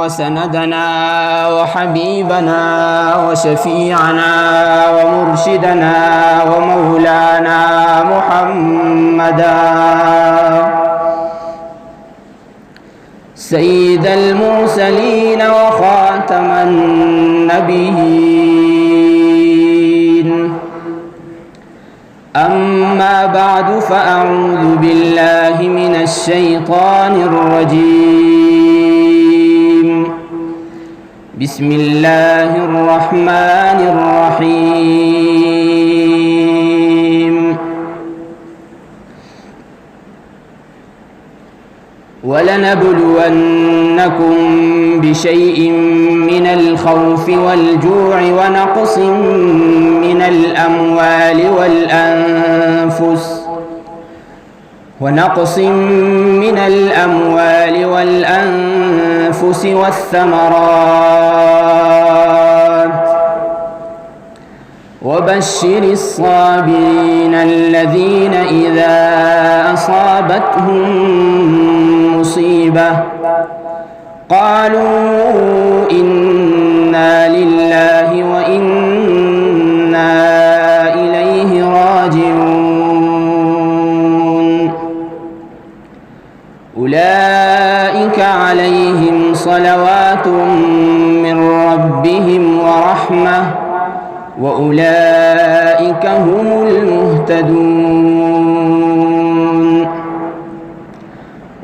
وسندنا وحبيبنا وشفيعنا ومرشدنا ومولانا محمدا سيد المرسلين وخاتم النبيين. أما بعد فأعوذ بالله من الشيطان الرجيم. بسم الله الرحمن الرحيم. ولنبلونكم بشيء من الخوف والجوع ونقص من الأموال والأنفس والثمرات وبشر الصابرين الذين إذا أصابتهم مصيبة قالوا إنا لله وإنا إليه راجعون. أولئك عليهم صلوات من ربهم ورحمة وأولئك هم المهتدون.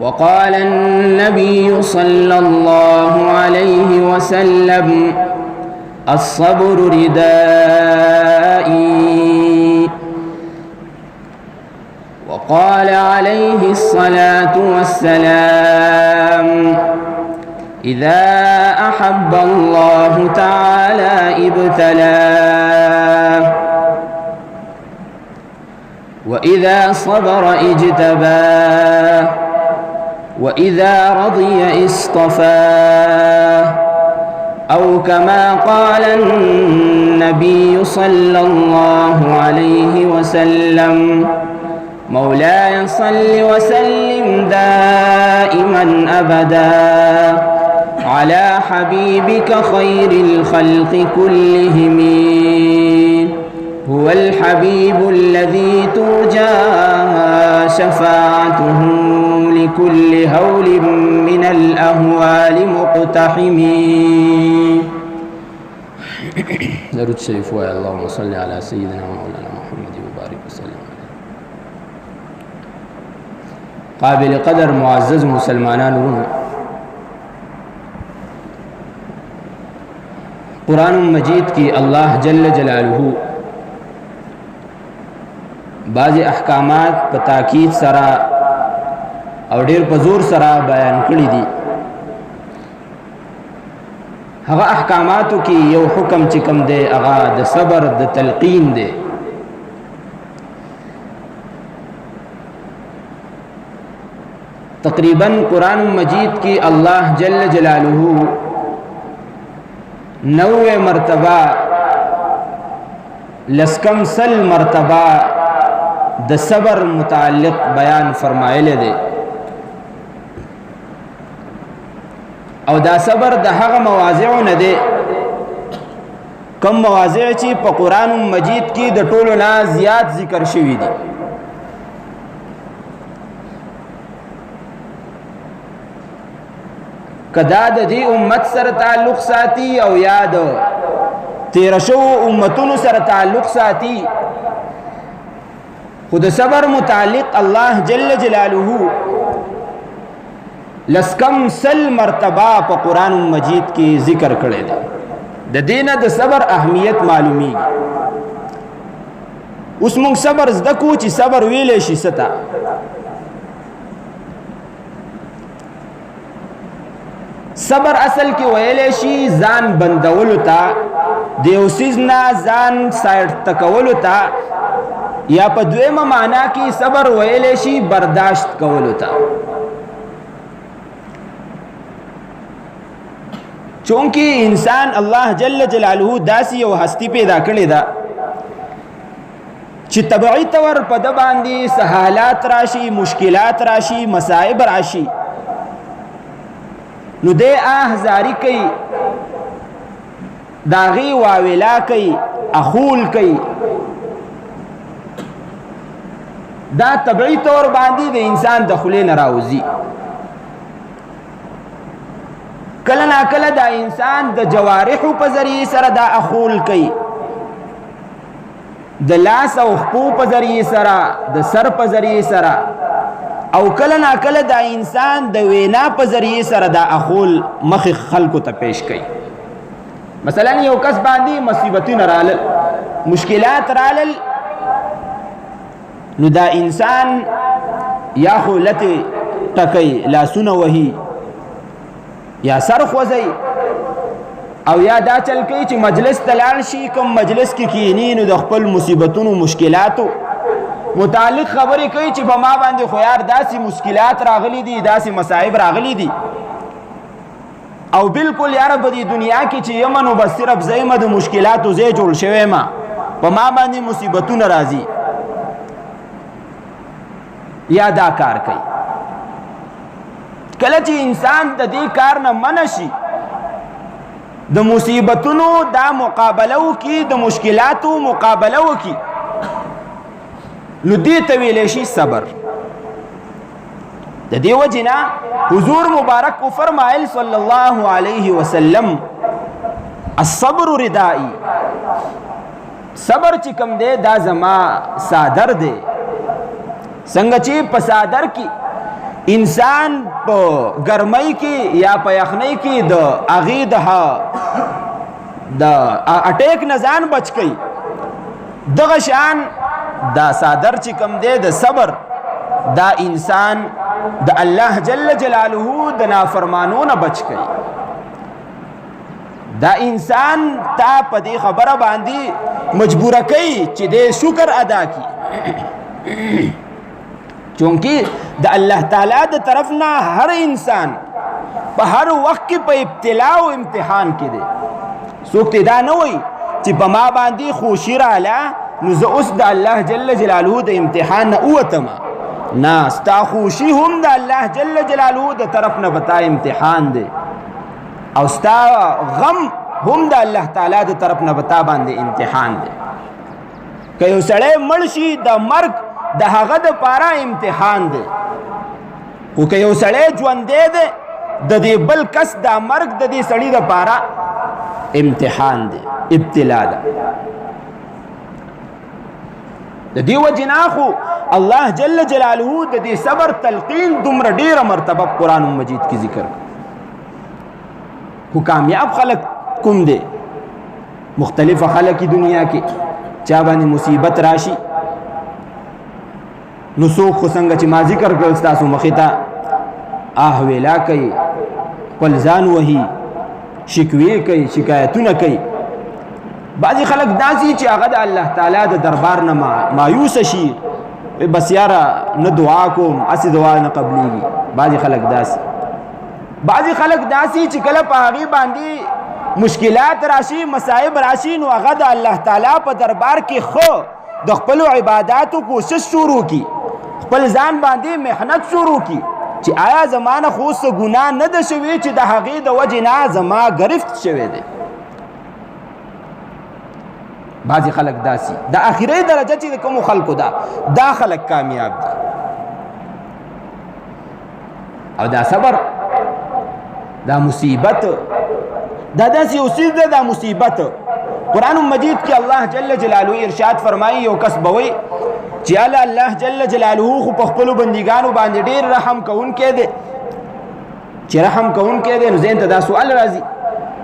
وقال النبي صلى الله عليه وسلم: الصبر ردائي. وقال عليه الصلاة والسلام: إذا أحب الله تعالى ابتلاه وإذا صبر اجتباه وإذا رضي اصطفاه، أو كما قال النبي صلى الله عليه وسلم: مولاي صل وسلم دائما أبدا على حبيبك خير الخلق كلهم، هو الحبيب الذي ترجى شفاعته لكل هول من الأهوال مقتحم. درود شريف ويا اللهم صل على سيدنا ومولانا محمد وبارك وسلم. قابل قدر معزز مسلمانان ورونو، قرآن مجید کی اللہ جل جلالہ بعض احکامات په تاکید سره او ډیر په زور سره بیان کړی دي. هغه احکاماتو کې یو حکم چې کوم دی هغه د صبر د تلقین دی. تقریباً قرآن مجید کی اللہ جل جلالہ 90 مرتبہ لسکم سل مرتبہ د صبر متعلق بیان فرمایلی دی، او دا صبر د هغه مواضع نه دی کم مواضع چې په قرآن مجید کې د ټولو نه زیات ذکر شوي دي. کدا د دې امت سره تعلق ساتي او یاد تیر شو امتونو سره تعلق ساتي، خود صبر متعلق الله جل جلالہ لسکم سل مرتبہ په قرآن مجید کې ذکر کړی دی. د دینه د صبر اهمیت معلومی. اوس موږ صبر زده کو چې صبر ویلې شي ستا. صبر اصل کې ویلې شي ځان بندولو ته، د یو څیز نه ځان سایډ تکولو ته، یا په دویمه معنا کې صبر ویلې شي برداشت کولو ته. چونکه انسان الله جل جلاله داسې یو هستی پیدا کړی ده چې طبعی طور په د باندې سهالات راشي، مشکلات راشي، مصائب راشي، نو دې احزاری کوي داغي واویلا کوي اخول کوي. دا طبعی طور باندې د انسان د خولې نه راوځي. کله نا کله دا انسان د جوارحو په ذریعه سره دا اخول کوي، د لاس او خپو په ذریعه سره، د سر په ذریعه سره، او کله نا کله دا انسان د وینا په ذریعه سره دا اخول مخ خلکو ته پیش کوي. مثلا یو کس باندې مصیبتونه رالل، مشکلات رالل، نو دا انسان یا خولت ټکي، لاسونه وهي، یا سر خوځي، او یا دا چل کوي چې مجلس تلال شي، کوم مجلس کې کینی نو د خپل مصیبتونو مشکلاتو متعلق خبرې کوي چې په ما باندې خو یار داسې مشکلات راغلي دي، داسې مصائب راغلي دي، او بالکل یار په دې دنیا کې چې یمنو بس صرف زیمه د مشکلاتو زی جوړ شوی ما، په ما باندې مصیبتونه راځي، یا دا کار کوي. کله چې انسان د دې کار نه منع شي، د مصیبتونو دا مقابله وکي، د مشکلاتو مقابله وکي، نو دې ته ویلی شي صبر. د دې وجې نه حضور مبارک فرمایل صلی الله علیه وسلم الصبر ردائی، صبر چې کوم دی دا زما صادر دی. څنګه چې په صادر کې انسان په ګرمۍ کې یا په یخنۍ کې د هغې د اټیک نه ځان بچ کوي، دغه شان دا صادر چې کوم دی د صبر، دا انسان د الله جل جلاله د نافرمانو نه بچ کوي. دا انسان تا په دې خبره باندې مجبوره کوي چې دې شکر ادا کړي، چونکه د الله تعالی د طرف نه هر انسان په هر وخت کې په ابتلا او امتحان کې دی. څوک دا نه وایي چې په ما باندې خوشي رااله نو زه اوس د الله جل جلاله د امتحان نه ووتم. نه، ستا خوشي هم د الله جل جلاله د طرف نه پتا امتحان دی، او ستا غم هم د الله تعالی د طرف نه پتا باندې امتحان دی. که یو سړی مړ شي د مرګ د هغه د پاره امتحان دی، خو که یو سړی ژوندی دی د دې بل کس دا مرګ د دې سړي د پاره امتحان دی، ابتلا ده. د دې وجې نه خو الله جل جلاله د دې صبر تلقین دومره ډیره مرتبه قرآن مجید کې ذکر. خو کامیاب خلق کوم دی؟ مختلف خلق دنیا کې چا باندې مصیبت راشي نو څوک خو څنګه چې ما ذکر کړل ستاسو مخې ته ویلا کوي، خپل ځان وهي، شکوې کوي، شکایتونه کوي. بعضې خلک داسې چې هغه د الله تعالی د دربار نه مایوسه شي، بس یاره نه دعا کوم، هسې دعا نه قبلیږي. بعضې خلک داسې، بعضې خلک داسې چې کله په هغې باندې مشکلات راشي، مصائب راشي، نو هغه د الله تعالی په دربار کې خو د خپلو عباداتو کوشش شروع کی، خپل ځان باندې محنت شروع کی چې آیا زمانه خو څه ګناه نه ده شوې چې د هغې د وجې نه زما گرفت شوی دی. بعضې خلک داسې د آخري درجه چې د کومو خلکو ده، دا خلک کامیاب دي. او دا صبر، دا مصیبت، دا داسې یو څیز ده، دا مصیبت. قرآن مجید کې الله جل جلاله ارشاد فرمایي یو کس به وایي چې الله جل جلاله خو په خپلو بندګانو باندې ډېر رحم کوونکی دی. چې رحم کوونکی دی نو ذهن ته دا سوال راځي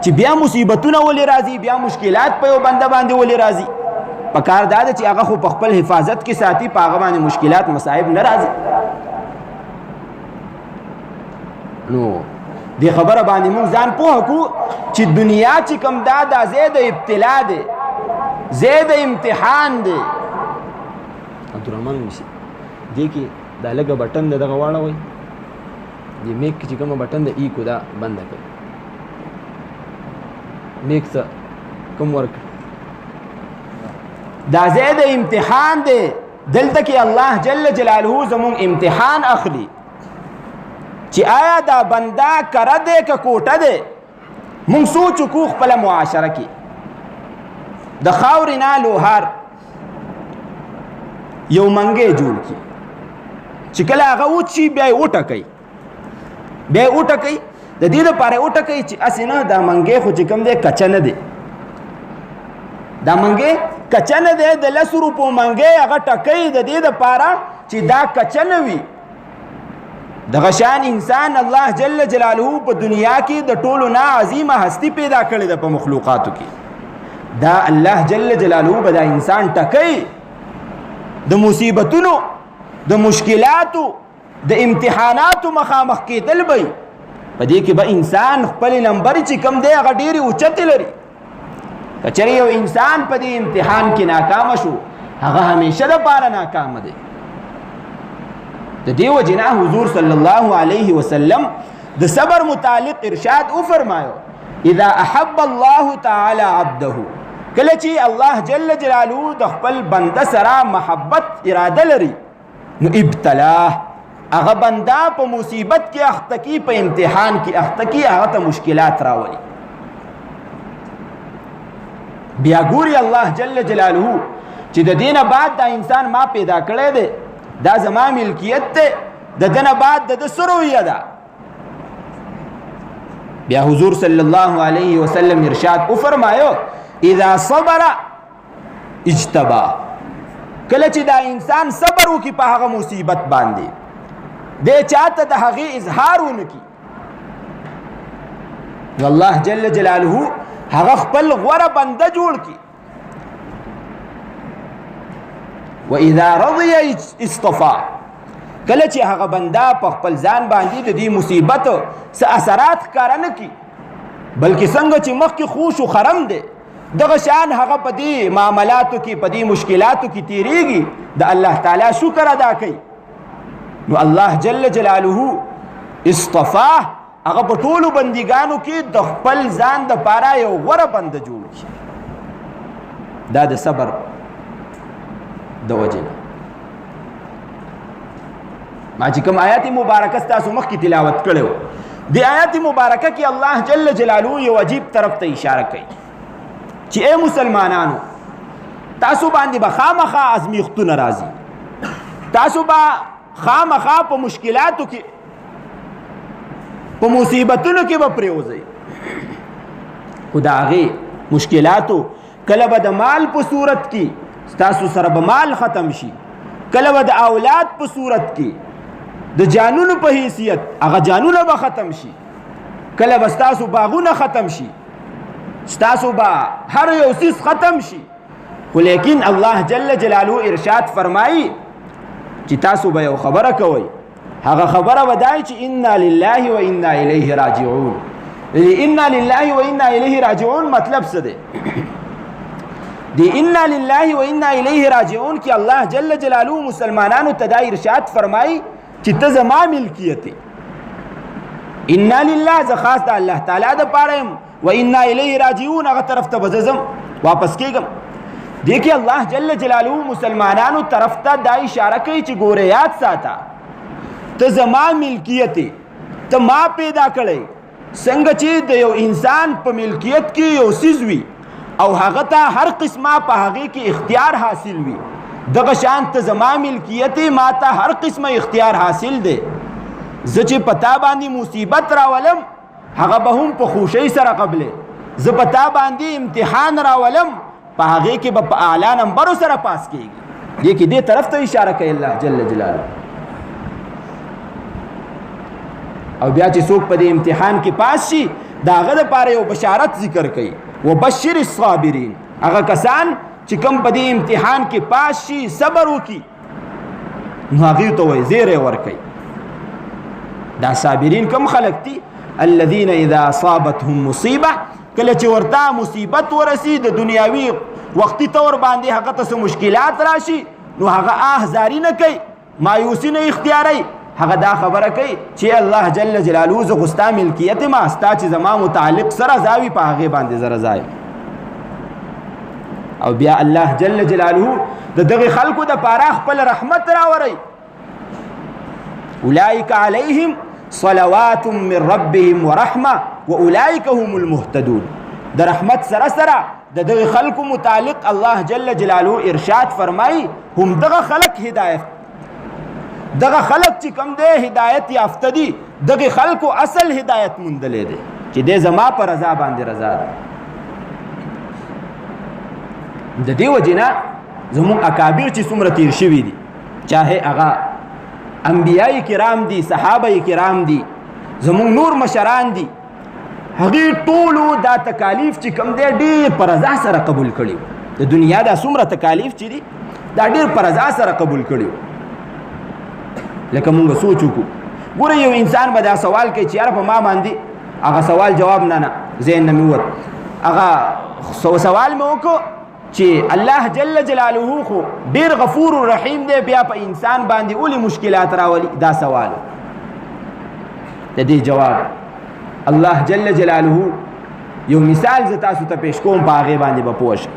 چې بیا مصیبتونه ولې راځي، بیا مشکلات په یو بنده باندې ولې راځي؟ په کار دا ده چې هغه خو په خپل حفاظت کې ساتي، په هغه باندې مشکلات مصائب نه راځي. نو دې خبره باندې موږ ځان پوه کړو چې دنیا چې کوم دا ځای د ابتلا دی، ځای د امتحان دی. عبدالرحمن مشي دې کې دا لږه بټن د دغه واړوئ، دې میک چې کومه بټن د ای کو دا بنده کړئ. میک څه کوم ورکړ؟ دا ځای د امتحان دی. دلته کې الله جل جلاله زمونږ امتحان اخلي چې چې آیا دا بندا کره دی که کوټه دی. مونږ سوچ وکړو خپله معاشره کې د خاورې نه لوهار یو منګی جوړ کړي چې کله هغه وچي بیا یې وټکئ د دې دپاره یې وټکئ چې هسې نه دا منګی خو چې کوم دی کچه نه دی، دا منګی کچه نه دی، د 10 روپو منګی هغه ټکئ د دې دپاره چې دا کچه نه وي. دغه شان انسان الله جل جلاله په دنیا کې د ټولو نه عظیمه هستی پیدا کړې ده په مخلوقاتو کې. دا الله جل جلاله به دا انسان ټکئ د مصیبتونو د مشکلاتو د امتحاناتو مخامخ کېدل به په دې کې به انسان خپل نمبر چې کم دی هغه ډېرې اوچتې لري. که چېرې یو انسان په دې امتحان کې ناکامه شو هغه همیشه دپاره ناکامه دی. د دې وجې نه حضور صلی الله علیه وسلم د صبر متعلق ارشاد وفرمایو اذا احب الله تعالی عبده، کله چې الله جل جلاله د خپل بنده سره محبت اراده لري نو ابتلاه، هغه بنده په مصیبت کې اخته کی، په امتحان کې اخته کی، هغه ته مشکلات راولي. بیا ګوري الله جل جلاله چې د دینه بعد دا انسان ما پیدا کړی دی، دا زما ملکیت دی، د دینه بعد د سرویه ده. بیا حضور صلی الله علیه وسلم ارشاد وفرمایو اذا صبر اجتبا، کله چې دا انسان صبر وکړي په هغه مصیبت باندې دی چاته د هغې اظهار ونه کړي نو الله جل جلاله هغه خپل غوره بنده جوړ کړي. و اذا رضی اصطفا، کله چې هغه بنده په خپل ځان باندې د دې مصیبت څه اثرات ښکاره نه کړي بلکې څنګه چې مخکې خوش و خرم دی دغه شان هغه په دې معاملاتو کې په دې مشکلاتو کې تیریږي، د الله تعالی شکر ادا کوي نو الله جل جلاله اصطفاه هغه په ټولو بندګانو کې د خپل ځان دپاره یو غوره بنده جوړ کړي. دا د صبر د وجې نه ما چې کوم آیات مبارکه ستاسو مخکې تلاوت کړی و، د آیات مبارکه کې الله جل جلاله یو عجیب طرف ته اشاره کوي چې اے مسلمانانو تاسو باندې به خامخا ازمیښتونه راځي، تاسو به خامخا په مشکلاتو کې په مصیبتونو کې به پرېوځئ، خو د هغې مشکلاتو کله به د مال په صورت کې ستاسو سره به مال ختم شي، کله به د اولاد په صورت کې د جانونو په حیثیت هغه جانونه به ختم شي، کله به ستاسو باغونه ختم شي، ستاسو به هر یو څیز ختم شي، خو لیکن الله جل جلاله ارشاد فرمایي چې تاسو به یو خبره کوئ، هغه خبره به دا چې انا لله و انا الیه راجعون. انا لله و انا الیه راجعون مطلب څه دی؟ دی انا لله و انا الیه راجعون کې الله جل جلاله مسلمانانو ته دا ارشاد فرمایي چې ته زما ملکیت یې، انا لله زه خاص د الله تعالی دپاره یم، و انا الیه راجعون هغه طرف ته به زه ځم واپس کېږم. دې کې الله جل جلاله مسلمانانو طرف ته دا اشاره کوي چې ګوره یاد ساته ته زما ملکیت یې، ته ما پیدا کړی، څنګه چې د یو انسان په ملکیت کې یو څیز وي او هغه ته هر قسمه په هغې کې اختیار حاصل وي، دغه شان ته زما ملکیت یې، ما ته هر قسمه اختیار حاصل دی. زه چې په تا باندې مصیبت راولم هغه به هم په خوشۍ سره قبلې، زه په تا باندې امتحان راولم په هغې کې به په اعلی نمبرو سره پاس کېږي. دې کې دې طرف ته اشاره کوي الله جل جلاله. او بیا چې څوک په دې امتحان کې پاس شي د هغه دپاره یو بشارت ذکر کوي وبشر الصابرین، هغه کسان چې کوم په دې امتحان کې پاس شي صبر وکړي نو هغې ته وایي زیری ورکوي. دا صابرین کوم خلک دي؟ الذین اذا اصابتهم مصیبه، کله چې ورته مصیبت ورسي د دنیاوي وختي طور باندې هغه ته څه مشکلات راشي نو هغه آهزاري نه کوي، مایوسي نه اختیاروي، هغه دا خبره کوي چې الله جل جلاله زه خو ستا ملکیت یم، ستا چې زما متعلق سره زاوي په هغې باندې زه رضا یم. او بیا الله جل جلاله د دغې خلکو دپاره خپل رحمت راوری، اولئک علیهم صلوات من ربهم ورحمه واولئک هم المهتدون. د رحمت سره سره د دغه خلکو متعلق الله جل جلاله ارشاد فرمای هم دغه خلق هدایت، دغه خلق چې کوم دی هدایت یافته دي، دغه خلکو اصل هدایت موندلې دي چې د زما پر رضا باندې رضا ده. د دې وجنه زموږ اکابر چې څومره تیر شوي دي، چاهے هغه انبیاء کرام دي، صحابه کرام دي، زموږ نور مشران دي، هغه ټولو دا تکالیف چې کوم دی ډېر پر رضا سره قبول کړي. د دنیا دا څومره تکالیف چې دي دا ډېر پر رضا سره قبول کړي. لکه مونږ سوچ وکړو، ګوره یو انسان به دا سوال کوي چې یاره په ما باندې هغه سوال جواب نه ذهن نه مې ووت، هغه سوال مې وکړو چې الله جل جلاله خو ډېر غفور رحیم دی، بیا په انسان باندې ولې مشکلات راولي؟ دا سوال د دې جواب الله جل جلاله یو مثال ز تاسو ته پیش کوم، په هغې باندې به پوه شئ.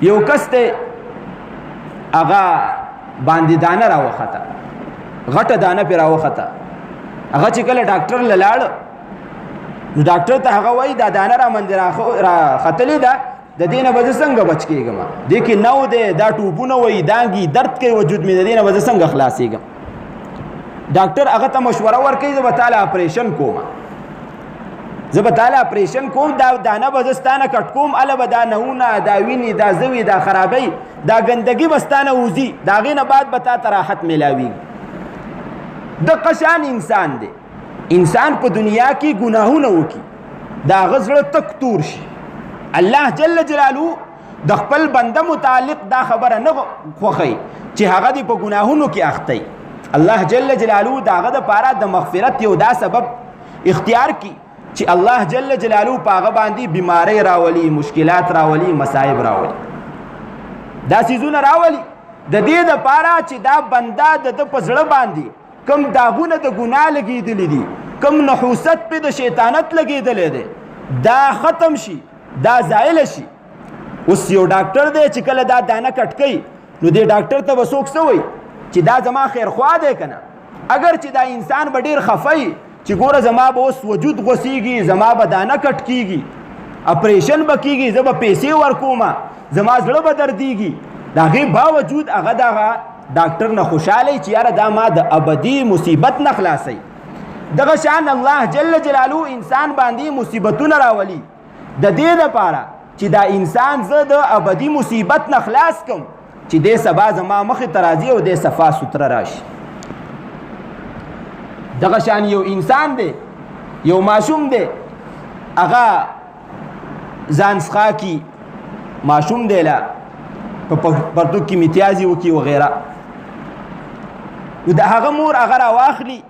یو کس دی هغه باندې دانه راوخته، غټه دانه پرې راوخته. هغه چې کله ډاکټر له لاړ نو ډاکټر ته هغه وایي دا دانه را باندې راختلې ده، د دې نه به زه څنګه بچ کېږم؟ دې کې نو دی، دا ټوپونه وایي، دانګي درد کوي وجود مې، د دې نه به زه څنګه خلاصېږم؟ ډاکټر هغه ته مشوره ورکوي زه به تاله اپریشن کوم، زه به تاله اپریشن کوم، دا دانه به زه ستانه کټ کوم، هله به دا نهونه، دا وینې، دا زوي، دا خرابۍ، دا ګندګي به ستانه وځي، د هغې نه بعد به تا ته راحت میلاویږي. دغه شان انسان دی، انسان په دنیا کې ګناهونه وکړي، د هغه زړه تک تور شي، الله جل جلاله د خپل بنده متعلق دا خبره نه خوښوي چې هغه دې په ګناهونو کې اخته. الله جل جلاله د هغه دپاره د مغفرت یو دا سبب اختیار کړي چې الله جل جلاله په هغه باندې بیماری راولي، مشکلات راولي، مصائب راولي، دا څیزونه راولي د دې دپاره چې دا بنده د ده په زړه باندې کم داغونه د ګناه لګېدلي دي، کم نحوست پې د شیطانت لګېدلی دی، دا ختم شي، دا زایله شي. اوس یو ډاکټر دی چې کله دا دانه کټ کوي نو دې ډاکټر ته به څوک څه وایي چې دا زما خیرخوا دی که نه؟ اگر چې دا انسان به ډېر خفه وي چې ګوره زما به اوس وجود غوسیږي، زما به دانه کټ کېږي، اپریشن به کېږي، زه به پیسې ورکوم، زما زړه به دردېږي، د هغې باوجود هغه دغه ډاکټر نه خوشحاله چې یاره دا ما د ابدي مصیبت نه خلاصوي. دغه شان الله جل جلاله انسان باندې مصیبتونه راولي د دې دپاره چې دا انسان زه د ابدي مصیبت نه خلاص کړم چې دې سبا زما مخې ته راځي او دې صفا سوتره راشي. دغه شان یو انسان دی، یو ماشوم دی، هغه ځان څښاکي ماشوم دی، لا په پرتوک کې میتیازي وکړي وغیره، نو د هغه مور هغه راواخلي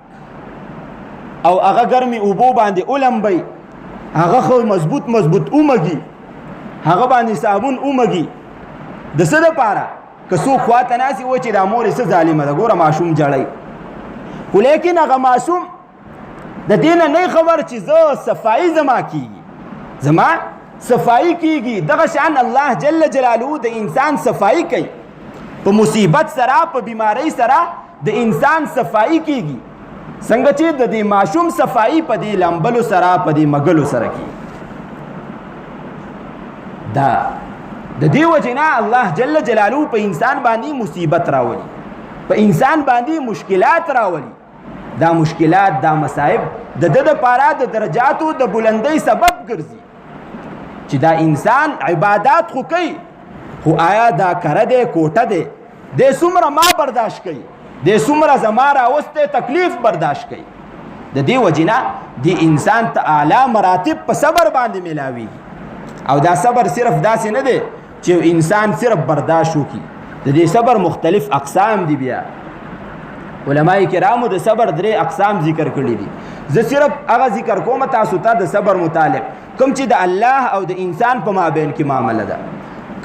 او هغه ګرمې اوبو باندې ولمبوي، هغه خو مضبوط مضبوط ومږي، هغه باندې صابون ومږي. د څه دپاره؟ که څوک خواته ناستي وایي چې دا مور یې څه ظالمه ده، ګوره ماشوم جړی، خو لیکن هغه ماشوم د دې نه نه خبر چې زه صفایي زما کېږي، زما صفایي کېږي. دغه شان الله جل جلاله د انسان صفایي کوي، په مصیبت سره، په بیماری سره د انسان صفایي کېږي، څنګه چې د دې ماشوم صفایي په دې لمبلو سره، په دې مګلو سره کېږي. دا د دې وجې نه الله جل جلاله په انسان باندې مصیبت راولي، په انسان باندې مشکلات راولي. دا مشکلات، دا مصائب د ده دپاره د درجاتو د بلندۍ سبب ګرځي چې دا انسان عبادات خو کوي، خو آیا دا کره دی، کوټه دی، دی څومره ما برداشت کوي، دی څومره زما راوستی تکلیف برداشت کوي. د دې وجې نه دې انسان ته اعلی مراتب په صبر باندې میلاویږي. او دا صبر صرف داسې نه دی چې انسان صرف برداشت وکړي، د دې صبر مختلف اقسام دي. بیا علماء کرامو د صبر 3 اقسام ذکر کړي دي. زه صرف هغه ذکر کوم تاسو ته د صبر متعلق، کوم چې د الله او د انسان په مابین کې معامله ده،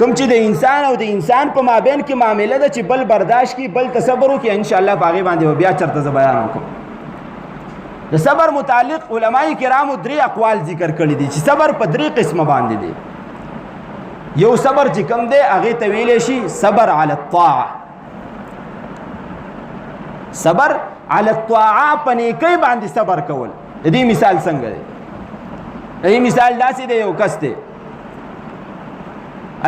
کوم چې د انسان او د انسان په مابین کې معامله ده چې بل برداشت کی، بل تصبر وکړي. ان شاء الله په هغې باندې بیا چرته زه بیان وکړم. د صبر متعلق علماء کرامو 3 اقوال ذکر کړي دي چې صبر په 3 قسمه باندې دي. یو صبر چې کوم دی هغې ته ویلی شي صبر علی الطاعه. صبر علی الطاعه په نیکۍ باندې صبر کول. د دې مثال څنګه دی؟ د دې مثال داسې دی، یو کس دی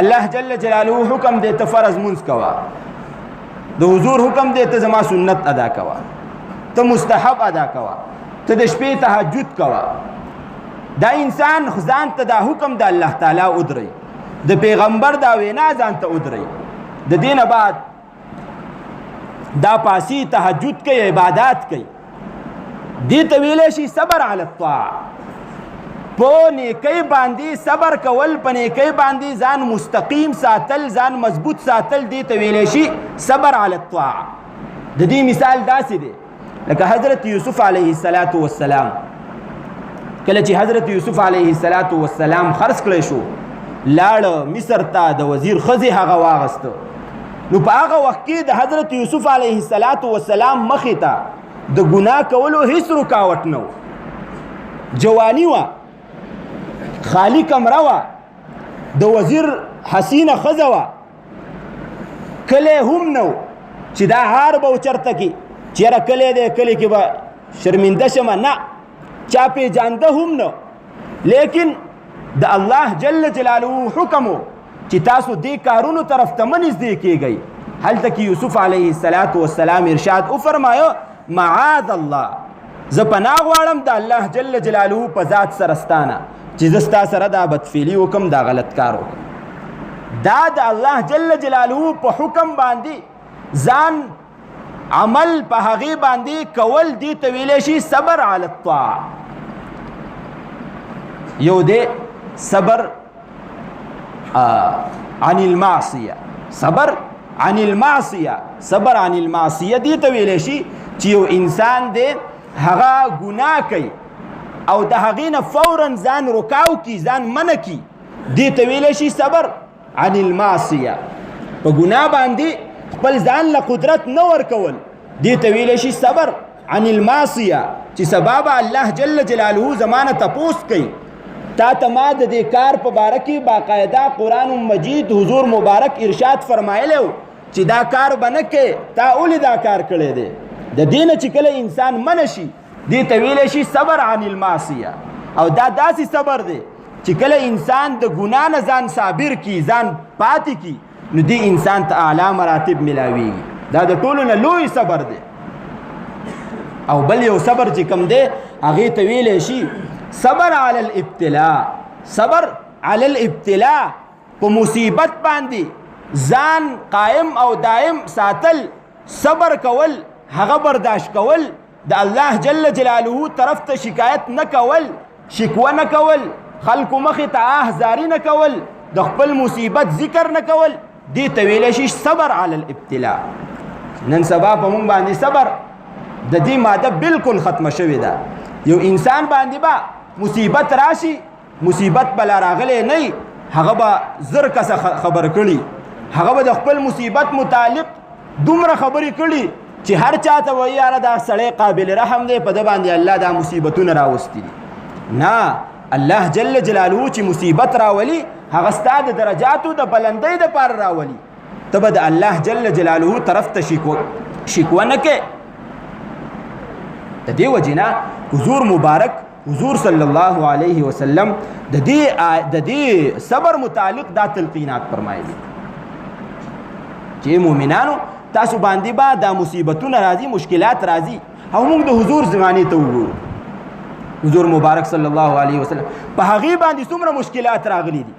الله جل جلاله حکم دی ته فرض منځ کوه، د حضور حکم دی ته زما سنت ادا کوه، ته مستحب ادا کوه، ته د شپې تهجد کوه. دا انسان ځان ته دا حکم د الله تعالی ودرئ، د پیغمبر دا وینا ځان ته ودرئ، د دې نه بعد دا پاسی تهجد کوي، عبادات کوي، دې ته ویلی شي صبر علی الطاعه. په نیکۍ باندې صبر کول، په نیکۍ باندې ځان مستقیم ساتل، ځان مضبوط ساتل، دې ته ویلی شي صبر علی الطاعه. د دې مثال داسې دی لکه حضرت یوسف علیه السلام. کله چې حضرت یوسف علیه السلام خرڅ کړی شو، لاړ مصر ته، د وزیر ښځې هغه واغسته. نو په هغه وخت کې د حضرت یوسف علیه السلام مخې ته د ګناه کولو هیڅ رکاوټ نه و. جوانی وه، خالی کمره وه، د وزیر حسینه ښځه وه، کلی هم نه و چې دا هار به چرته کې چې یاره کلی دی، کلی کې به شرمنده شمه، نه، چا پیژانده هم نه. لیکن د الله جل جلاله حکم و چې تاسو دې کارونو طرف ته مه نږدې کېږئ. هلته کې یوسف علیه السلام ارشاد وفرمایه معاذ الله، زه پناه غواړم د الله جل جلاله په ذات سره ستانه چې زه ستا سره دا بدفعلي وکړم، دا غلط کار وکړم. دا د الله جل جلاله په حکم باندې ځان عمل په هغې باندې کول، دې ته ویلی شي صبر علی الطاعه. یو دی صبر عن المعصیه، صبر عن المعصیه، صبر عن المعصیه دې ته ویلی شي چې یو انسان دی هغه ګناه کوي او د هغې نه فورا ځان رکاو کی، ځان منع کی، دې ته ویلی شي صبر عن المعصیه. په ګناه باندې خپل ځان له قدرت نه ورکول، دې ته ویلی شي صبر عن المعصیه. چې سبا به الله جل جلاله زمانه تپوس کوي، تا ته ما د دې کار په باره کې باقاعده قرآن مجید حضور مبارک ارشاد فرمایلی و چې دا کار به نه کوې، تا ولې دا کار کړی دی. د دې نه چې کله انسان منع شي، دې ته ویلی شي صبر عن المعصیه. او دا داسې صبر دی چې کله انسان د ګناه نه ځان صابر کی، ځان پاتې کی، نو دې انسان ته اعلی مراتب ملاویږي. دا د ټولو نه لوی صبر دی. او بل یو صبر چې کوم دی هغې ته ویلی شي صبر علی الابتلاء. صبر علی الابتلاء، په مصیبت باندې ځان قائم او دائم ساتل، صبر کول، هغه برداشت کول، د الله جل جلاله طرف ته شکایت نه کول، شکوه نه کول، خلکو مخې ته آهزاري نه کول، د خپل مصیبت ذکر نه کول، دې ته ویلی شي صبر علی الابتلاء. نن سبا په موږ باندې صبر د دې ماده بالکل ختمه شوې ده. یو انسان باندې به مصیبت راشي، مصیبت بلا راغلی نه، هغه به زر کسه خبر کړي، هغه به د خپل مصیبت متعلق دومره خبرې کړي چې هر چا ته وایي یاره دا سړی قابل رحم دی، په ده باندې الله دا مصیبتونه راوستي دي. نه، الله جل جلاله چې مصیبت راولي هغه ستا د درجاتو د بلندۍ دپاره راولي، ته به د الله جل جلاله طرف ته شکوه نه کوې. د دې وجې نه حضور مبارک حضور صلی الله علیه وسلم د دې صبر متعلق دا تلقینات فرمایلي چې مؤمنانو تاسو باندې به دا مصیبتونه راځي، مشکلات راځي. او موږ د حضور زمانې ته وګورو، حضور مبارک صلی الله علیه وسلم په هغې باندې څومره مشکلات راغلي دي.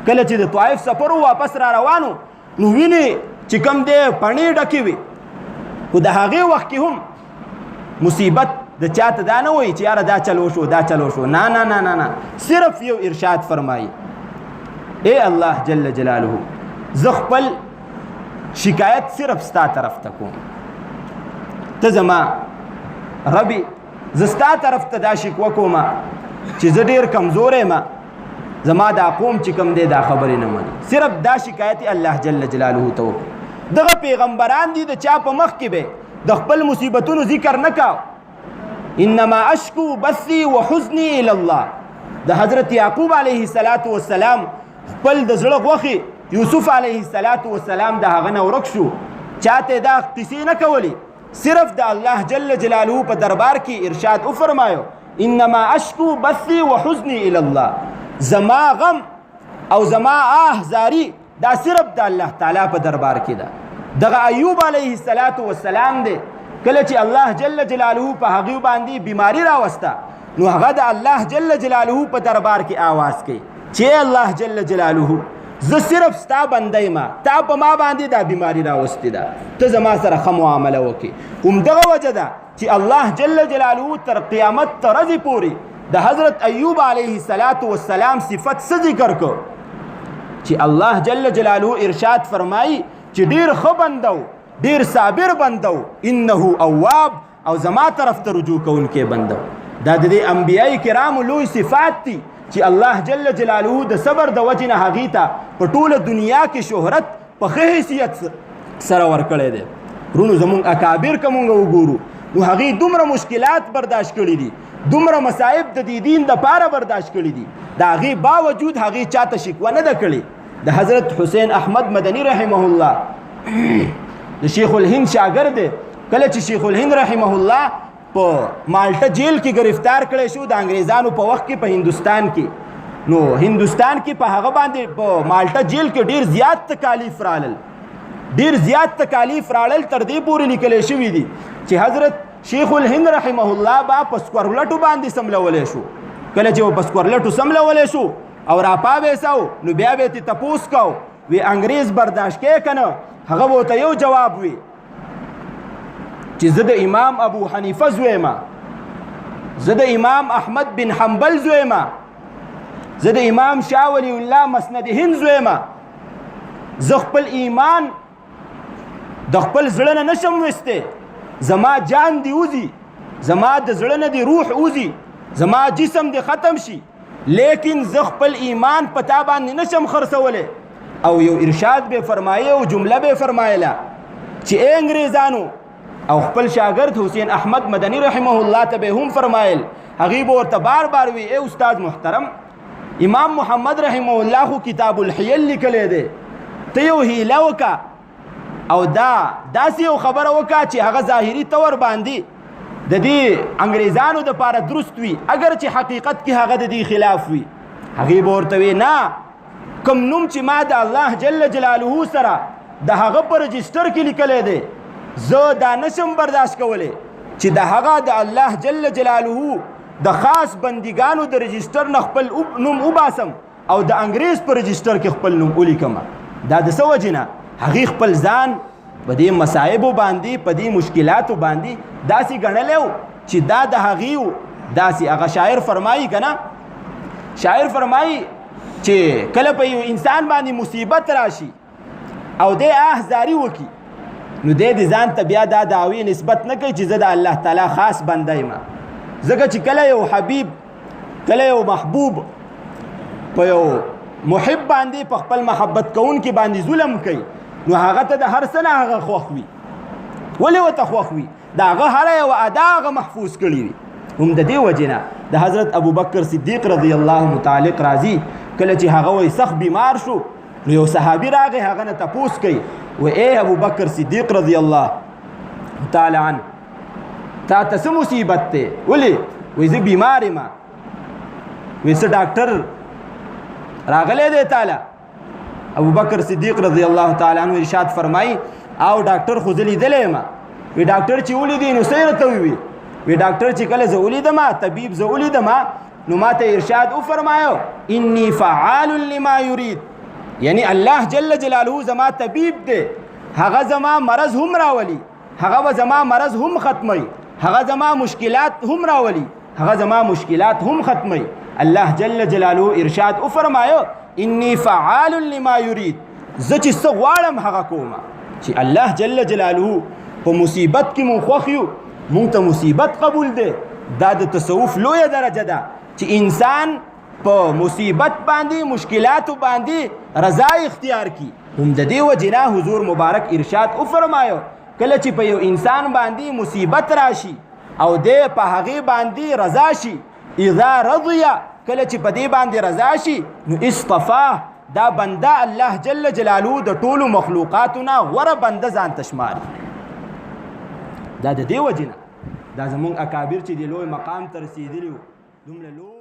کله چې د طائف سفر واپس را روانو، نو وینې چې کوم دی پڼې ډکې وي، خو د هغې وخت کې هم مصیبت د چاته دا نه وایي چې یاره دا چلو شو، دا چلو شو. نه نه نه نه نه، صرف یو ارشاد فرمایي، اے الله جل جلاله، زه خپل شکایت صرف ستا طرف ته کوم، ته زما ربي، زه ستا طرف ته دا شکوه کوم چې زه ډېر کمزور یم، زما دا قوم چې کوم دی دا خبرې نه مني. صرف دا شکایت الله جل جلاله ته وکړو. دغه پیغمبران دي د چا په مخ کې به د خپل مصیبتونو ذکر نه کاو. انما اشکو بثی و حزنی الی الله. د حضرت یعقوب علیه السلام خپل د زړه غوښې یوسف علیه السلام د هغه نه ورک شو، چاته دا قصې نه کولې، صرف د الله جل جلاله په دربار کې ارشاد او فرمایو انما اشکو بثی وحزنی الی الله، زما غم او زما زاری دا صرف د الله تعالی په دربار کې ده. دغه ایوب علیه السلام دی کله چې الله جل جلاله په هغه باندې بیماری راوسته نو هغه د الله جل جلاله په دربار کې आवाज کوي چې الله جل جلاله زه صرف ستا بنده ما، تا په ما باندې دا بیماری راوستې ده، ته زما سره ښه معامله وکړې. همدغه وجه ده چې الله جل جلاله تر قیامت ورځې پورې د حضرت ایوب علیه السلام صفت څه ذکر کو چې الله جل جلاله ارشاد فرمایي چې ډیر ښه بنده و، ډیر صابر بنده و، انه اواب او زما طرف ته رجوع کوونکی بنده و. دا د دې انبیای کرامو لوی صفات دي چې الله جل جلاله د صبر د وجې نه هغې ته په ټوله دنیا کې شهرت په ښه حیثیت سره ورکړی دی. رونو زمونږ اکابر که مونږ وګورو نو هغې دومره مشکلات برداشت کړي دي، دومره مصائب د دې دین دپاره برداشت کړي دي، د هغې باوجود هغې چاته شکوه نه ده کړې. د حضرت حسین احمد مدني رحمه الله د شیخ الهند شاګرد دی. کله چې شیخ الهند رحمه الله په مالټا جیل کې گرفتار کړی شو د انګریزانو په وخت کې په هندوستان کې، نو هندوستان کې په هغه باندې په مالټا جیل کې ډیر زیات تکالیف راړل، ډیر زیات تکالیف راړل، تر دې پورې لیکلی شوي دي چې حضرت شیخ الهند رحمه الله با په سکورلټو باندې سملولی شو. کله چې په سکورلټو سملولی شو او راپاوی سو نو بیا به یې تپوس کو وی انګریز برداشت کې که نه، هغه به ورته یو جواب وي چې زه د امام ابو حنیفه زوی ما، زه د امام احمد بن حنبل زوی ما، زه د امام شاه ولی الله مسند هند زوی ما، زه خپل ایمان د خپل زړه نه نشم وستی، زما جان دی وځي، زما د زړه نه دی روح وځي، زما جسم دی ختم شي، لیکن زه خپل ایمان په تا باندې نشم خرڅولی. او یو ارشاد به فرمایه او جمله به فرمایله چې ای انګریزانو، او خپل شاګرد حسین احمد مدني رحمه الله ته به هم فرمایل، هغې به ورته بار بار وی ای استاد محترم، امام محمد رحمه الله خو کتاب الحیل لیکلی دی، ته یو هیله وکړه او داسې یو خبره وکړه چې هغه ظاهري طور باندې د دې انګریزانو دپاره درست وي، اگر چې حقیقت کې هغه د دې خلاف وي. هغې به ورته وی نه، کوم نوم چې ما د الله جل جلاله سره د هغه په رجسټر کې لیکلی دی، زه دا نشم برداشت کولی چې د هغه د الله جل جلاله د خاص بندګانو د رجسټر نه خپل نوم وباسم او د انګریز په رجسټر کې خپل نوم ولیکم. دا د څه وجې نه؟ هغې خپل ځان په دې مصایبو باندې، په دې مشکلاتو باندې داسې ګڼلی و چې دا د هغې و. داسې هغه شاعر فرمایي که نه، شاعر فرمایي چې کله په یو انسان باندې مصیبت راشي او دی زاری وکړي نو دی د ځان ته بیا دا دعوی نسبت نه کوي چې زه د الله تعالی خاص بنده یم، ځکه چې کله یو حبیب، کله یو محبوب په یو محب باندې په خپل محبت کوونکي باندې ظلم کوي نو هغه ته د هر څه نه هغه خوښ وي. ولې ورته خوښ وي؟ د هغه هره یوه ادا هغه محفوظ کړي وي. هم د دې وجې نه د حضرت ابوبکر صدیق رضی الله متعلق راځي، کله چې هغه وایي سخت بیمار شو نو یو صحابي راغی هغه نه تپوس کوي و ای ابوبکر صدیق رضی الله تعالی عنه تا ته څه مصیبت دی؟ ولې؟ وایي زه بیمار یم. وایي څه ډاکټر راغلی دی تاله؟ ابوبکر صدیق رضی الله تعالی عنه ارشاد فرمایي او ډاکټر خو زه لیدلی یم. وی ډاکټر چې ولیدی نو څه یې راته ووي؟ وی ډاکټر چې کله زه ولیدم، طبیب زه ولیدم، نو ما ته ارشاد وفرمایو انی فعال لما یرید، یعنی الله جل جلاله زما طبیب دی، هغه زما مرض هم راولي، هغه به زما مرض هم ختموي، هغه زما مشکلات هم راولي، هغه زما مشکلات هم ختموي. الله جل جلاله ارشاد وفرمایو انی فعال لما یرید، زه چې څه غواړم هغه کوم. چې الله جل جلاله په مصیبت کې مونږ خوښ یو، مونږ ته مصیبت قبول دی. دا د تصوف لویه درجه ده چې انسان په مصیبت باندې، مشکلاتو باندې رضا اختیار کی. هم د دې وجې نه حضور مبارک ارشاد وفرمایو کله چې په یو انسان باندې مصیبت راشي او دی په هغې باندې رضا شي، اذا رضی، کله چې په دې باندې رضا شي نو اصطفاه، دا بنده الله جل جلاله د ټولو مخلوقاتو نه غوره بنده ځان ته شماري. دا د دې وجې نه دا زمونږ اکابر چې د لوی مقام ته رسېدلي وو دومره لوی